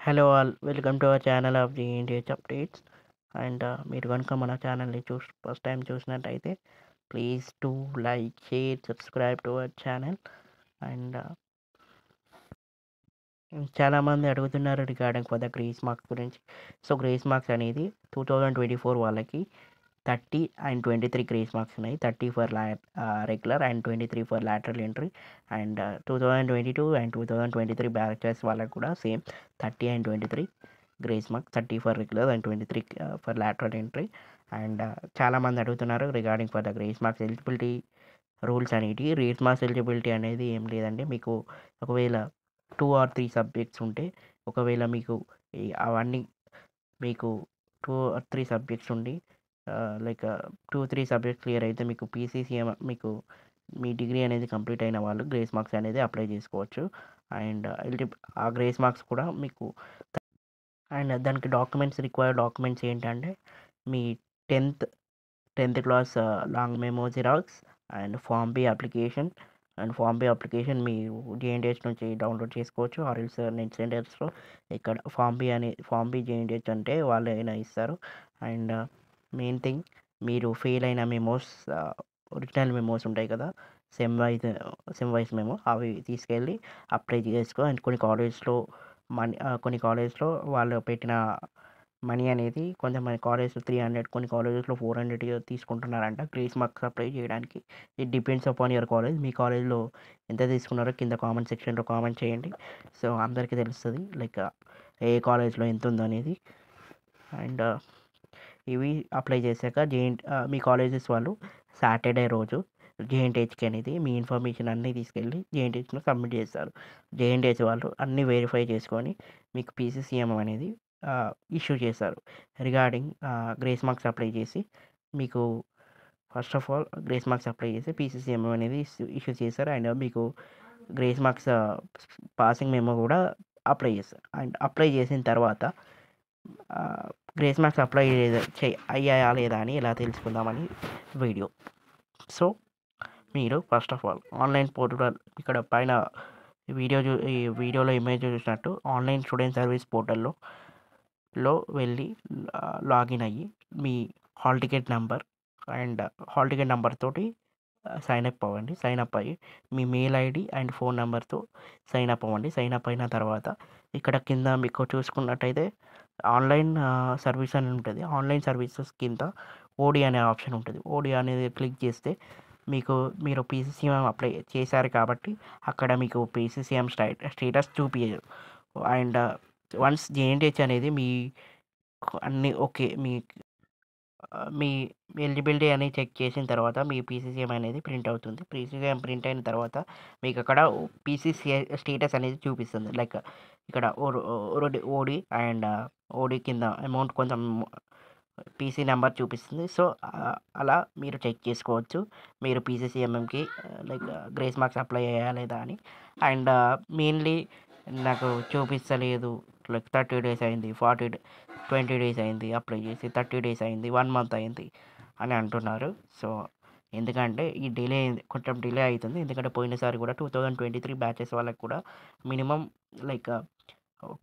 Hello all welcome to our channel of the India updates and మీరు కనుక మన ఛానల్ని ఫస్ట్ టైం చూసినట్టయితే please to like share subscribe to our channel and చాలామంది అడుగుతున్నారు regarding for the grace marks గురించి. So grace marks అనేది 2024 వాళ్ళకి 30 అండ్ 23 గ్రేస్ మార్క్స్ ఉన్నాయి. 30 for regular and 23 for lateral entry. And 2022 and 2023 batches వాళ్ళకి కూడా same 30 and 23 grace marks, 30 for regular and 23 for lateral entry. And చాలామంది అడుగుతున్నారు regarding for the grace marks eligibility rules అనేవి. Grace marks eligibility అనేది ఏం లేదండి. మీకు ఒకవేళ 2 or 3 సబ్జెక్ట్స్ ఉంటే, ఒకవేళ మీకు అవన్నీ మీకు 2 or 3 సబ్జెక్ట్స్ ఉండి లైక్ 2-3 సబ్జెక్ట్స్ క్లియర్ అయితే మీకు పీసీసీఎం మీకు మీ డిగ్రీ అనేది కంప్లీట్ అయిన వాళ్ళు గ్రేస్ మార్క్స్ అనేది అప్లై చేసుకోవచ్చు. అండ్ ఆ గ్రేస్ మార్క్స్ కూడా మీకు అండ్ దానికి రిక్వైర్డ్ డాక్యుమెంట్స్ ఏంటంటే మీ 10th class long memo xerox and form B application మీరు జేఎన్టీహెచ్ నుంచి డౌన్లోడ్ చేసుకోవచ్చు. ఆర్ఎల్స్ నెట్ సెంటర్స్లో ఇక్కడ ఫామ్ బి జేఎన్టీహెచ్ అంటే వాళ్ళు అయినా ఇస్తారు. అండ్ మెయిన్ థింగ్, మీరు ఫెయిల్ అయిన మెమోస్, ఒరిజినల్ మెమోస్ ఉంటాయి కదా, సెమ్ వైజ్ మెమో, అవి తీసుకెళ్ళి అప్లై చేసుకో. అండ్ కొన్ని కాలేజ్లో వాళ్ళు పెట్టిన మనీ అనేది కొంతమంది కాలేజ్లో 300, కొన్ని కాలేజెస్లో 400 తీసుకుంటున్నారంట గ్రేస్ మార్క్స్ అప్లై చేయడానికి. It depends upon your college. మీ కాలేజ్లో ఎంత తీసుకున్నారో కింద కామెంట్ సెక్షన్లో కామెంట్ చేయండి. సో అందరికీ తెలుస్తుంది లైక్ ఏ కాలేజ్లో ఎంత ఉందో అనేది. అండ్ ఇవి అప్లై చేశాక మీ కాలేజెస్ వాళ్ళు సాటర్డే రోజు జేఎన్టీహెచ్కి అనేది మీ ఇన్ఫర్మేషన్ అన్నీ తీసుకెళ్ళి జేఎన్టీహెచ్లో సబ్మిట్ చేస్తారు. జేఎన్టీహెచ్ వాళ్ళు అన్నీ వెరిఫై చేసుకొని మీకు పీసీసీఎం అనేది ఇష్యూ చేస్తారు. రిగార్డింగ్ గ్రేస్ మార్క్స్ అప్లై చేసి మీకు first of all grace marks apply చేసి పీసీసీఎం అనేది ఇష్యూ చేస్తారు. అండ్ మీకు గ్రేస్ మార్క్స్ పాసింగ్ మెమో కూడా అప్లై చేస్తారు. అండ్ అప్లై చేసిన తర్వాత గ్రేస్ మార్క్స్ అప్లై అయ్యాయా లేదా అని ఎలా తెలుసుకుందామని వీడియో. సో మీరు first of all online portal, ఇక్కడ పైన ఈ వీడియోలో ఇమేజ్ చూసినట్టు ఆన్లైన్ స్టూడెంట్ సర్వీస్ పోర్టల్లో వెళ్ళి లాగిన్ అయ్యి మీ హాల్ టికెట్ నెంబర్ తోటి సైన్ అప్ అయ్యి మీ మెయిల్ ఐడి అండ్ ఫోన్ నెంబర్తో సైన్ అప్ అవ్వండి. సైన్ అప్ అయిన తర్వాత ఇక్కడ కింద మీకు చూసుకున్నట్టయితే ఆన్లైన్ సర్వీస్ అని ఉంటుంది. ఆన్లైన్ సర్వీసెస్ కింద ఓడి అనే ఆప్షన్ ఉంటుంది. ఓడి అనేది క్లిక్ చేస్తే మీరు పీసీసీఎం అప్లై చేశారు కాబట్టి అక్కడ మీకు పీసీసీఎం స్టేటస్ చూపించదు. అండ్ వన్స్ జేఎన్టీహెచ్ అనేది మీ అన్నీ ఓకే, మీ ఎలిజిబిలిటీ అని చెక్ చేసిన తర్వాత మీ పీసీసీఎం అనేది ప్రింట్ అవుతుంది. పీసీసీఎం ప్రింట్ అయిన తర్వాత మీకు అక్కడ పీసీసీఐ స్టేటస్ అనేది చూపిస్తుంది. లైక్ ఇక్కడ ఓడి అండ్ ఓడి కింద అమౌంట్ కొంచెం పీసీ నెంబర్ చూపిస్తుంది. సో అలా మీరు చెక్ చేసుకోవచ్చు మీరు పీసీసీఎంకి లైక్ గ్రేస్ మార్క్స్ అప్లై అయ్యా లేదా అని. అండ్ మెయిన్లీ నాకు చూపిస్తలేదు, లైక్ 30 days అయింది, 20 days అయింది అప్లై చేసి, 30 days అయింది, 1 month అయింది అని అంటున్నారు. సో ఎందుకంటే ఈ కొంచెం డిలే అవుతుంది. ఎందుకంటే పోయినసారి కూడా 2023 బ్యాచెస్ వాళ్ళకి కూడా మినిమం లైక్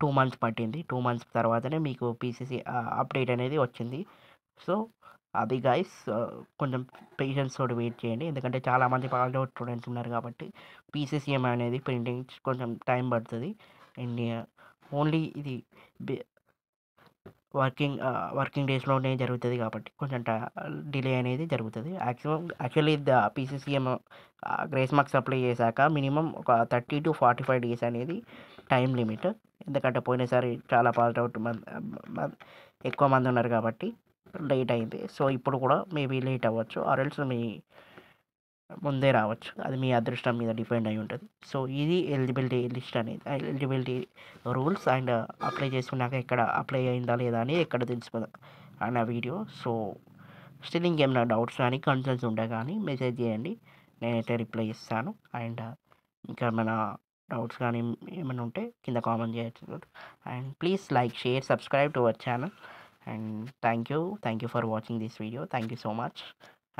2 months పట్టింది. 2 months తర్వాతనే మీకు పీసీసీ అప్డేట్ అనేది వచ్చింది. సో అది గైస్, కొంచెం పేషెన్స్ తోటి వెయిట్ చేయండి. ఎందుకంటే చాలామంది పాస్ అవుట్ స్టూడెంట్స్ ఉన్నారు కాబట్టి పీసీసీఎం అనేది ప్రింటింగ్ కొంచెం టైం పడుతుంది. అండ్ ఓన్లీ ఇది వర్కింగ్ డేస్లోనే జరుగుతుంది కాబట్టి కొంచెం డిలే అనేది జరుగుతుంది. Actually PCCM grace marks apply చేశాక మినిమం ఒక 30 to 45 days అనేది టైం లిమిట్. ఎందుకంటే పోయినసారి చాలా పాస్ అవుట్ ఎక్కువ మంది ఉన్నారు కాబట్టి లేట్ అయింది. సో ఇప్పుడు కూడా మేబీ లేట్ అవ్వచ్చు, ఆర్ఎల్స్ మీ ముందే రావచ్చు. అది మీ అదృష్టం మీద డిపెండ్ అయి ఉంటుంది. సో ఇది ఎలిజిబిలిటీ లిస్ట్ అనేది, ఎలిజిబిలిటీ రూల్స్. అండ్ అప్లై చేసుకున్నాక ఎక్కడ అప్లై అయిందా లేదా అని ఎక్కడ తెలుసుకుందాం అన్న వీడియో. సో స్టిల్ ఇంకేమైనా డౌట్స్ కానీ కన్సర్న్స్ ఉంటే కానీ మెసేజ్ చేయండి, నేనైతే రిప్లై ఇస్తాను. అండ్ ఇంకా ఏమైనా డౌట్స్ కానీ ఏమైనా ఉంటే కింద కామెంట్ చేయొచ్చు. And please like, share, subscribe to our channel. And thank you for watching this video. Thank you so much.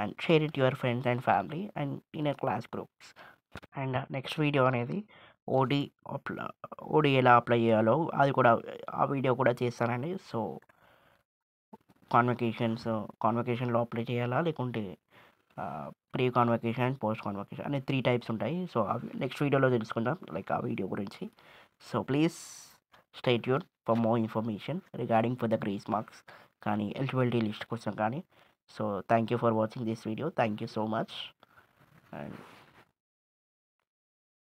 And share it your friends and family and in your class groups. And next video అనేది ఓడి అప్లా ఓడి ఎలా apply చేయాలో అది కూడా ఆ video కూడా చేస్తానండి. So, కాన్వకేషన్‌లో apply చేయాలా? లేకుంటే pre convocation and post convocation అనే 3 టైప్స్ ఉంటాయి. సో, అవి నెక్స్ట్ వీడియోలో తెలుసుకుందాం. లైక్ ఆ వీడియో గురించి. So, please stay tune for more information regarding for the grace marks కానీ, ఎలిజిబిలిటీ లిస్ట్ కోసం కానీ. So, thank you for watching this video. Thank you so much. And